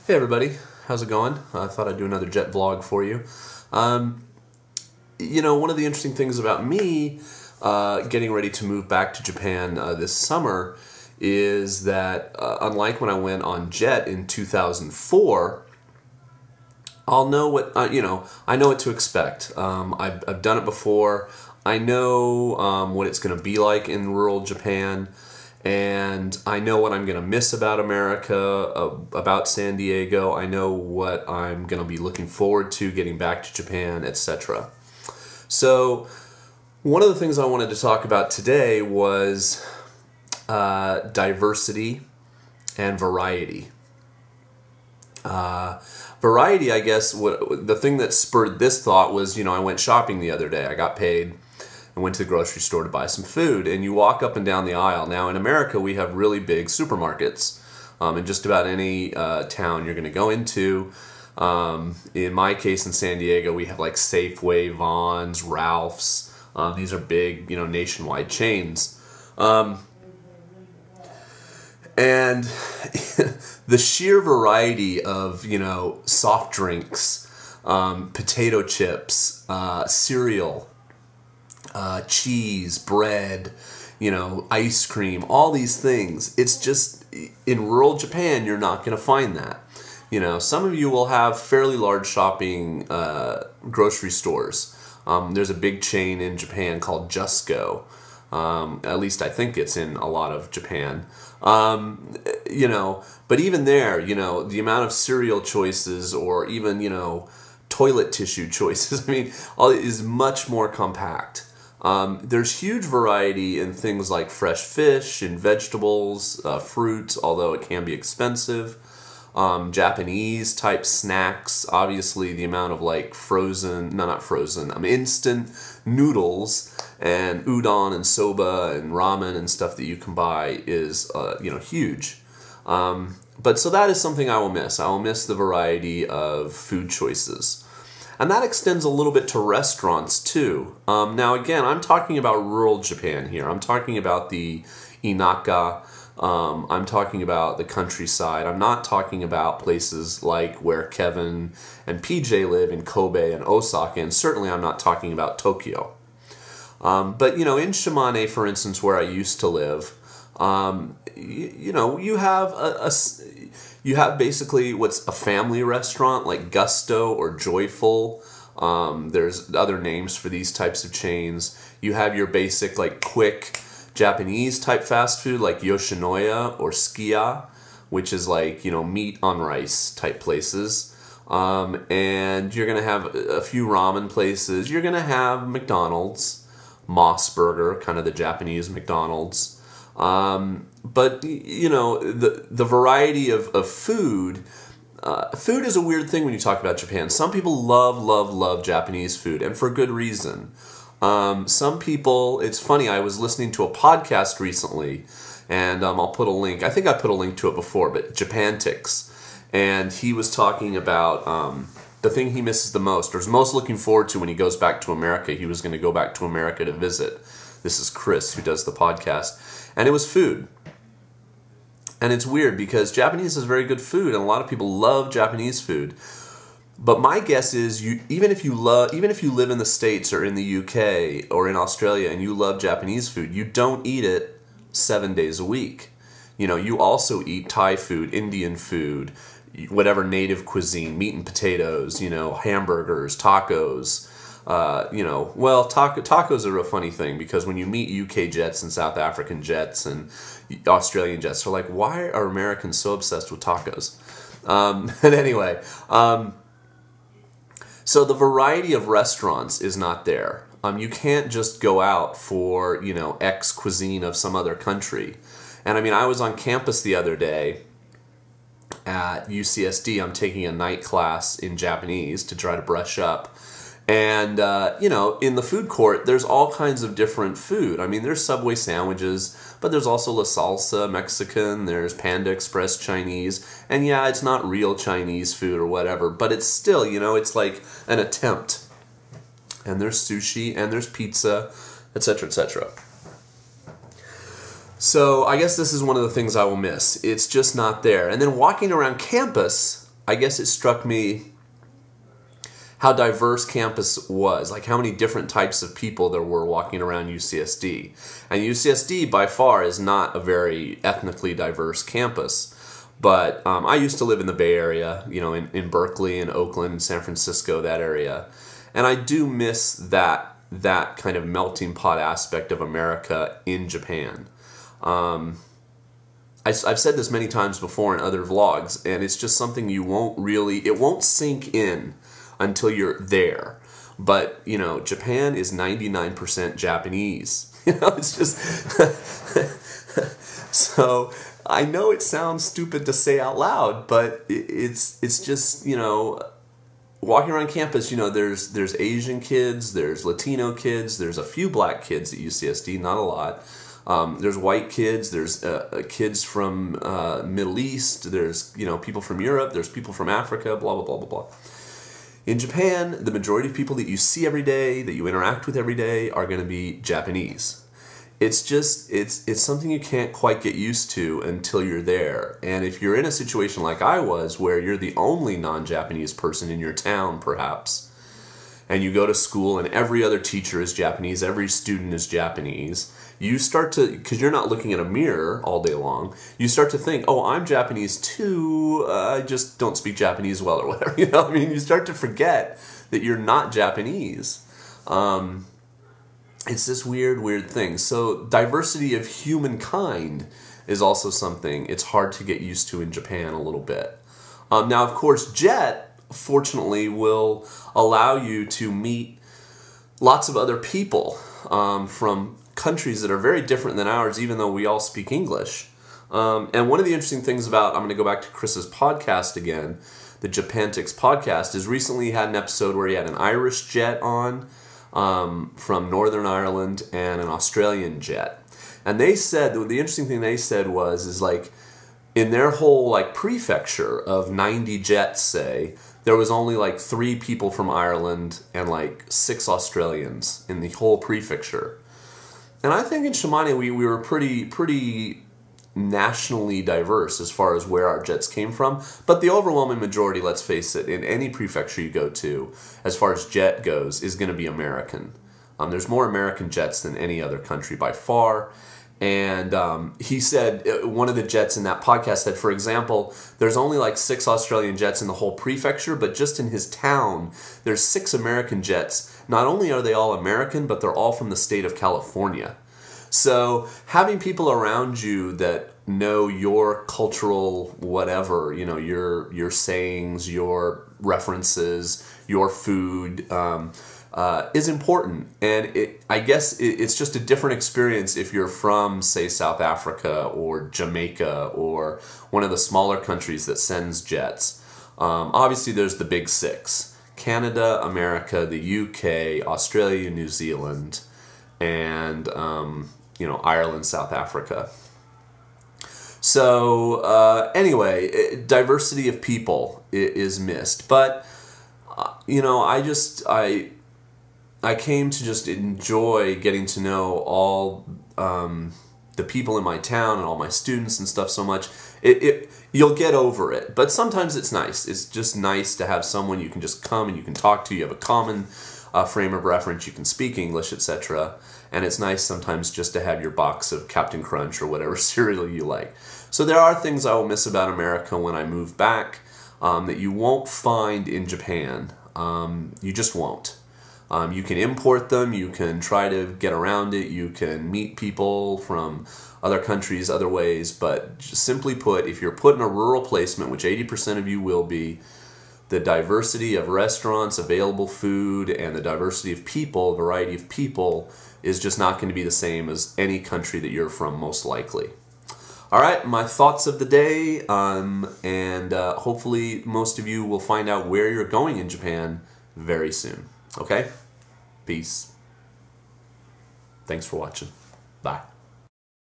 Hey everybody, how's it going? I thought I'd do another jet vlog for you. One of the interesting things about me getting ready to move back to Japan this summer is that unlike when I went on jet in 2004, I'll know what, I know what to expect. I've done it before. I know what it's going to be like in rural Japan. And I know what I'm going to miss about America, about San Diego. I know what I'm going to be looking forward to getting back to Japan, etc. So one of the things I wanted to talk about today was diversity and variety. Variety, I guess, the thing that spurred this thought was, I went shopping the other day. I got paid. I went to the grocery store to buy some food, and you walk up and down the aisle. Now, in America, we have really big supermarkets in just about any town you're going to go into. In my case, in San Diego, we have like Safeway, Vons, Ralph's. These are big, nationwide chains. And the sheer variety of, soft drinks, potato chips, cereal, cheese, bread, ice cream, all these things. It's just, in rural Japan, you're not going to find that. Some of you will have fairly large shopping grocery stores. There's a big chain in Japan called Just Go. At least I think it's in a lot of Japan. But even there, the amount of cereal choices or even, toilet tissue choices, is much more compact. There's huge variety in things like fresh fish and vegetables, fruits, although it can be expensive. Japanese type snacks, obviously the amount of like instant noodles and udon and soba and ramen and stuff that you can buy is, huge. But so that is something I will miss. I will miss the variety of food choices. And that extends a little bit to restaurants too. Now again, I'm talking about rural Japan here. I'm talking about the inaka. I'm talking about the countryside. I'm not talking about places like where Kevin and PJ live in Kobe and Osaka, and certainly I'm not talking about Tokyo. But in Shimane, for instance, where I used to live, you have basically what's a family restaurant like Gusto or Joyful. There's other names for these types of chains. You have your basic like quick Japanese type fast food like Yoshinoya or Sukiya, which is like, meat on rice type places. And you're going to have a few ramen places. You're going to have McDonald's, Moss Burger, kind of the Japanese McDonald's. But, the variety of food, food is a weird thing when you talk about Japan. Some people love Japanese food, and for good reason. Some people, it's funny, I was listening to a podcast recently, and I'll put a link, I think I put a link to it before, but Japantix, and he was talking about the thing he misses the most, or is most looking forward to when he goes back to America. He was going to go back to America to visit. This is Chris, who does the podcast. And it was food. And it's weird because Japanese is very good food, and a lot of people love Japanese food. But my guess is, even if you live in the States or in the UK or in Australia and you love Japanese food, you don't eat it 7 days a week. You also eat Thai food, Indian food, whatever native cuisine, meat and potatoes, hamburgers, tacos. Tacos are a real funny thing because when you meet UK Jets and South African Jets and Australian Jets, they're like, why are Americans so obsessed with tacos? And anyway, so the variety of restaurants is not there. You can't just go out for, X cuisine of some other country. And I was on campus the other day at UCSD. I'm taking a night class in Japanese to try to brush up. And, in the food court, there's all kinds of different food. There's Subway sandwiches, but there's also La Salsa Mexican, there's Panda Express Chinese, and yeah, it's not real Chinese food or whatever, but it's still, it's like an attempt. And there's sushi, and there's pizza, etc., etc. So I guess this is one of the things I will miss. It's just not there. And then walking around campus, I guess it struck me how diverse campus was, like how many different types of people there were walking around UCSD. And UCSD by far is not a very ethnically diverse campus. But I used to live in the Bay Area, you know, in Berkeley and Oakland and San Francisco, that area. And I do miss that kind of melting pot aspect of America in Japan. I've said this many times before in other vlogs, and it's just something it won't sink in until you're there. But, you know, Japan is 99% Japanese. You know, it's just... So, I know it sounds stupid to say out loud, but it's just, you know, walking around campus, you know, there's Asian kids, there's Latino kids, there's a few black kids at UCSD, not a lot. There's white kids, there's kids from Middle East, there's, you know, people from Europe, there's people from Africa, blah, blah, blah, blah, blah. In Japan, the majority of people that you see every day, that you interact with every day, are going to be Japanese. It's just, it's something you can't quite get used to until you're there. And if you're in a situation like I was, where you're the only non-Japanese person in your town, perhaps, and you go to school and every other teacher is Japanese, every student is Japanese, you start to, because you're not looking at a mirror all day long, you start to think, oh, I'm Japanese too, I just don't speak Japanese well or whatever. You know what I mean? You start to forget that you're not Japanese. It's this weird thing. So diversity of humankind is also something it's hard to get used to in Japan a little bit. Now, of course, JET, fortunately, will allow you to meet lots of other people from countries that are very different than ours, even though we all speak English. And one of the interesting things about, I'm going to go back to Chris's podcast again, the Japantix podcast, is recently he had an episode where he had an Irish Jet on, from Northern Ireland, and an Australian Jet. And they said, the interesting thing they said is like, in their whole like prefecture of 90 jets, say, there was only like 3 people from Ireland and like 6 Australians in the whole prefecture. And I think in Shimane we were pretty nationally diverse as far as where our jets came from. But the overwhelming majority, let's face it, in any prefecture you go to, as far as jet goes, is going to be American. There's more American jets than any other country by far. And he said, one of the jets in that podcast said, for example, there's only like 6 Australian jets in the whole prefecture, but just in his town, there's 6 American jets. Not only are they all American, but they're all from the state of California. So having people around you that know your cultural whatever, you know, your sayings, your references, your food, is important. And I guess it's just a different experience if you're from, say, South Africa or Jamaica or one of the smaller countries that sends jets. Obviously, there's the big 6. Canada, America, the UK, Australia, New Zealand, and, you know, Ireland, South Africa. So, anyway, diversity of people is missed. But, you know, I came to just enjoy getting to know all the people in my town and all my students and stuff so much. You'll get over it, but sometimes it's nice. It's just nice to have someone you can just come and you can talk to. You have a common frame of reference. You can speak English, etc. And it's nice sometimes just to have your box of Captain Crunch or whatever cereal you like. So there are things I will miss about America when I move back that you won't find in Japan. You just won't. You can import them, you can try to get around it, you can meet people from other countries, other ways, but just simply put, if you're put in a rural placement, which 80% of you will be, the diversity of restaurants, available food, and the diversity of people, variety of people, is just not going to be the same as any country that you're from, most likely. Alright, my thoughts of the day, and hopefully most of you will find out where you're going in Japan very soon. Okay? Peace. Thanks for watching. Bye.